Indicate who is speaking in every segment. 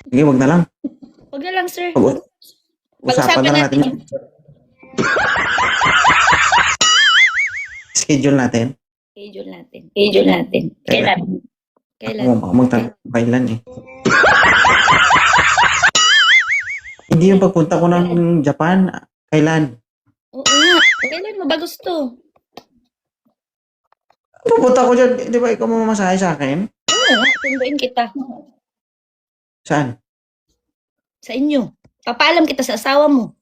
Speaker 1: Sige, wag na lang.
Speaker 2: Wag na lang, sir.
Speaker 1: Usapan na
Speaker 2: Pag-usapan
Speaker 1: lang
Speaker 2: natin
Speaker 1: natin
Speaker 2: yun.
Speaker 1: yung schedule natin.
Speaker 2: Schedule natin. Schedule natin.
Speaker 1: Kailan?
Speaker 2: Kailan?
Speaker 1: Ako,
Speaker 2: Kailan?
Speaker 1: magtanong kailan eh. Hindi yung pagpunta ko ng Japan. Kailan?
Speaker 2: Oo nga. Kailan mo ba gusto?
Speaker 1: Pupunta ko dyan. Di ba ikaw mamasahe sa akin?
Speaker 2: Oo nga, sunduin kita.
Speaker 1: Saan?
Speaker 2: Sa inyo. Papaalam kita sa asawa mo.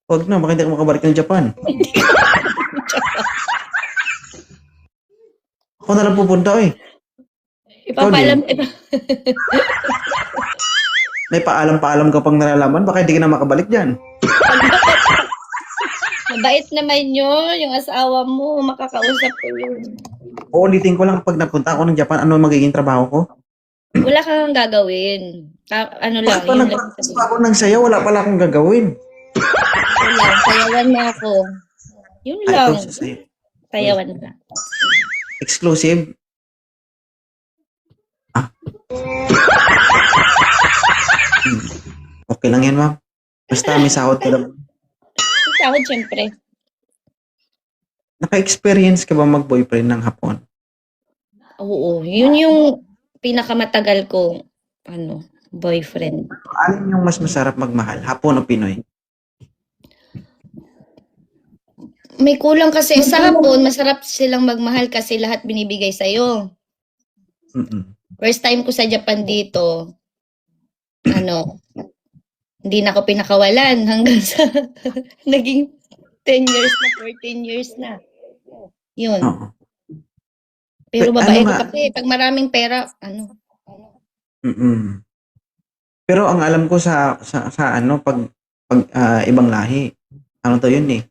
Speaker 1: Huwag na, baka hindi ako makabalik ng Japan. Ako na lang pupunta eh.
Speaker 2: Ipapaalam.
Speaker 1: May paalam-paalam ka pang nalalaman, baka hindi ka na makabalik dyan.
Speaker 2: Mabait naman yun. Yung asawa mo. Makakausap ko yun.
Speaker 1: Uulitin ko lang pag napunta ako ng Japan, ano magiging trabaho ko?
Speaker 2: Wala kang gagawin. Ano lang.
Speaker 1: Bakit pa
Speaker 2: Yun lang
Speaker 1: nagpractice
Speaker 2: sabihin.
Speaker 1: pa ako ng sayaw, wala pala akong gagawin.
Speaker 2: Yun lang. Sayawan mo ako. Yun
Speaker 1: Ay,
Speaker 2: lang.
Speaker 1: ito, sasayaw.
Speaker 2: Sayawan lang.
Speaker 1: Exclusive. Okay lang yan, ma'am. Basta may sahod ka lang.
Speaker 2: Sahod, syempre.
Speaker 1: Naka-experience ka ba mag-boyfriend ng Hapon?
Speaker 2: Oo. Yun yung pinakamatagal kong boyfriend.
Speaker 1: Alin yung mas masarap magmahal? Hapon o Pinoy?
Speaker 2: May kulang kasi sa hapon, masarap silang magmahal kasi lahat binibigay sa'yo.
Speaker 1: Mm-mm.
Speaker 2: First time ko sa Japan dito, hindi na ako pinakawalan hanggang sa naging 10 years na, 14 years na. Yun.
Speaker 1: Oo.
Speaker 2: Pero
Speaker 1: Ano
Speaker 2: babae ko
Speaker 1: nga?
Speaker 2: kasi, pag maraming pera,
Speaker 1: Mm-mm. Pero ang alam ko sa pag ibang lahi, ano to yun eh.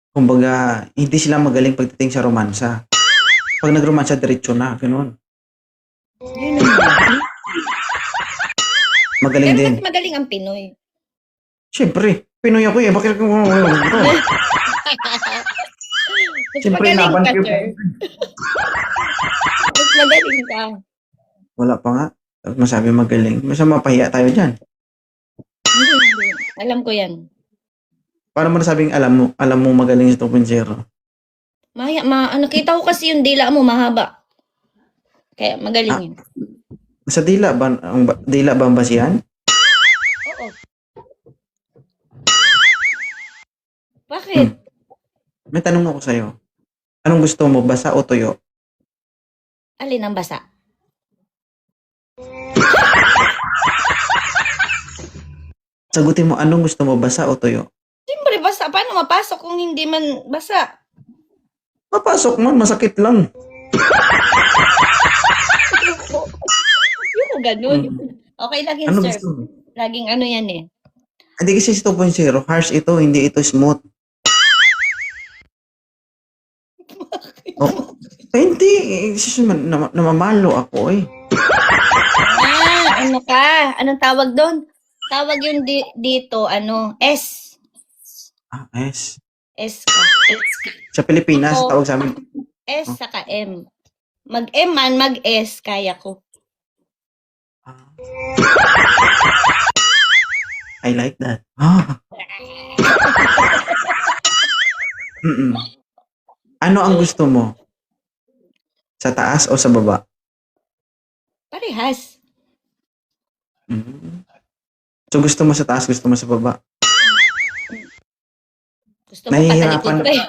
Speaker 1: Kumbaga, hindi sila magaling pagdating sa romansa. Pag nagromansa, diretso na, ganoon.
Speaker 2: yun naman.
Speaker 1: Magaling
Speaker 2: Pero
Speaker 1: din.
Speaker 2: mas magaling ang Pinoy.
Speaker 1: Siyempre, Pinoy ako eh. Bakit ko ito?
Speaker 2: Mas
Speaker 1: Siyempre,
Speaker 2: magaling
Speaker 1: laban
Speaker 2: ka,
Speaker 1: ko.
Speaker 2: sir. Mas magaling ka.
Speaker 1: Wala pa nga. Tapos masabi magaling. Masa mapahiya tayo dyan.
Speaker 2: Hindi. Alam ko yan.
Speaker 1: Paano mo nasabing alam mo magaling sa 2.0?
Speaker 2: Nakita ko kasi yung dila mo mahaba. Kaya magaling yun.
Speaker 1: Sa dila ba, dila ba ang basihan?
Speaker 2: Oo. Bakit?
Speaker 1: May tanong ako sa'yo. Anong gusto mo, basa o tuyo?
Speaker 2: Alin ang basa?
Speaker 1: Sagutin mo, anong gusto mo, basa o tuyo?
Speaker 2: Siyempre basa. Paano mapasok kung hindi man basa?
Speaker 1: Mapasok man, masakit lang.
Speaker 2: Yung ganun. Okay lang yun,
Speaker 1: Ano
Speaker 2: sir.
Speaker 1: gusto mo?
Speaker 2: Laging yan eh.
Speaker 1: Hindi kasi sa 2.0, harsh ito, hindi ito smooth. Oh, hindi. Namamalo ako eh.
Speaker 2: Ano ka? Anong tawag doon? Tawag yun dito, S.
Speaker 1: S.
Speaker 2: S ka.
Speaker 1: Sa Pilipinas,
Speaker 2: Ako,
Speaker 1: tawag sa amin.
Speaker 2: S saka M. Mag-M man, mag-S, kaya ko.
Speaker 1: I like that. Ano ang gusto mo? Sa taas o sa baba?
Speaker 2: Parehas.
Speaker 1: So gusto mo sa taas, gusto mo sa baba?
Speaker 2: Gusto mo
Speaker 1: Nahihirapan
Speaker 2: patalikod pa eh.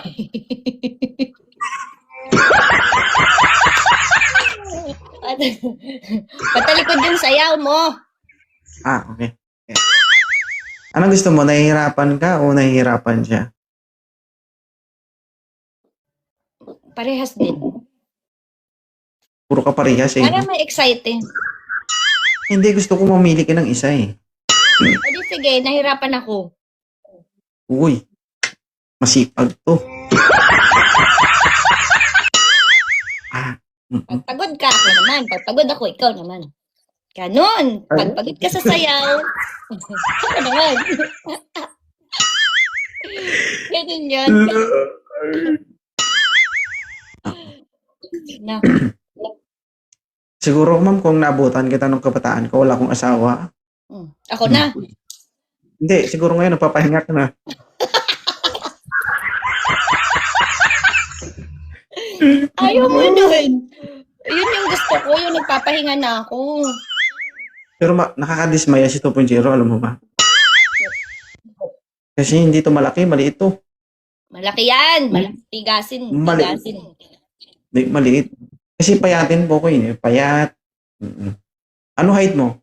Speaker 2: Patalikod yung sayaw mo.
Speaker 1: Okay. Ano gusto mo? Nahihirapan ka o nahihirapan siya?
Speaker 2: Parehas din.
Speaker 1: Puro ka parehas eh.
Speaker 2: Para may exciting.
Speaker 1: Hindi, gusto ko mamili ka ng isa eh.
Speaker 2: O di sige, nahirapan ako.
Speaker 1: Uy, masipag to.
Speaker 2: Pagpagod ka, ako naman. Pagpagod ako, ikaw naman. Ganon. Pagpagod ka sa sayaw. Ako naman. Ganun yun. Na.
Speaker 1: Siguro ma'am, kung naabutan kita ng kabataan ko, wala akong asawa,
Speaker 2: Ako na.
Speaker 1: Hindi, siguro ngayon nagpapahinga ka na.
Speaker 2: Ayaw mo nun. Yun yung gusto ko, yung nagpapahinga na ako.
Speaker 1: Pero nakakadismaya si 2.0, alam mo ba? Kasi hindi to malaki, maliit to.
Speaker 2: Malaki yan. Tigasin.
Speaker 1: Mali-
Speaker 2: Tigasin.
Speaker 1: Maliit. Kasi payatin po ko yun eh. Payat. Mm-mm. Ano height mo?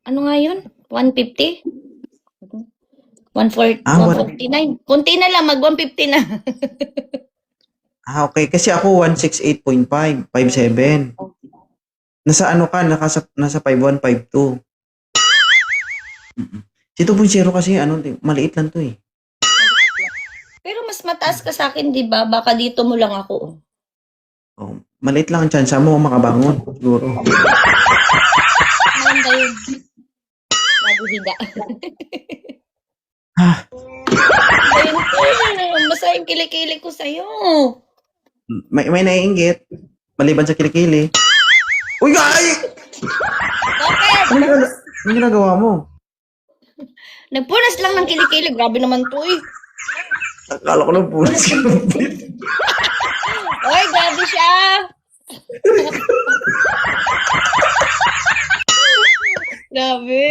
Speaker 2: Ano nga yun? 150? 149. Kunti na lang, mag-150 na.
Speaker 1: Okay. Kasi ako 168.5, 5'7". Nasa ano ka? Nasa 5'1", 5'2". Mm-mm. Si 2.0 kasi maliit lang to eh.
Speaker 2: Pero mas mataas ka sa akin, di ba? Baka dito mo lang ako.
Speaker 1: Oh, maliit lang ang chance mo makabangon. Siguro.
Speaker 2: Maganda yun. Bago higa. Ayun, basta yung kilikili ko sa'yo.
Speaker 1: May naiinggit. Maliban sa kilikili. Uy, ay!
Speaker 2: Bakit?
Speaker 1: Ano ginagawa mo?
Speaker 2: Nagpunas lang ng kilikili. Grabe naman to eh.
Speaker 1: Akala ko lang punas ka.
Speaker 2: Oy, grabe siya. Grabe.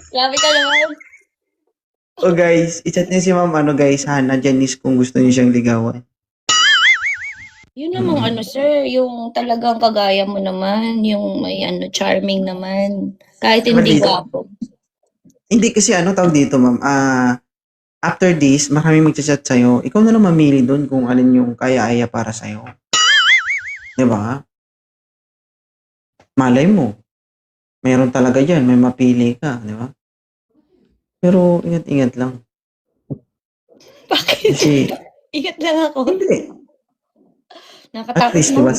Speaker 2: Grabe ka naman.
Speaker 1: So guys, i-chat niyo si ma'am, guys, Hannah Janice kung gusto niyo siyang ligawan.
Speaker 2: Yun namang sir, yung talagang kagaya mo naman, yung may charming naman. Kahit hindi
Speaker 1: Maliit.
Speaker 2: gwapo.
Speaker 1: Hindi kasi tawag dito, ma'am. After this, marami magchat sa'yo. Ikaw na lang mamili doon kung alin yung kaya-aya para sa'yo. Di ba? Malay mo. Meron talaga dyan. May mapili ka. Di ba? Pero ingat-ingat lang.
Speaker 2: Bakit?
Speaker 1: Kasi,
Speaker 2: Ingat lang ako.
Speaker 1: hindi. At
Speaker 2: Nakatakot
Speaker 1: least, di
Speaker 2: mo.
Speaker 1: ba,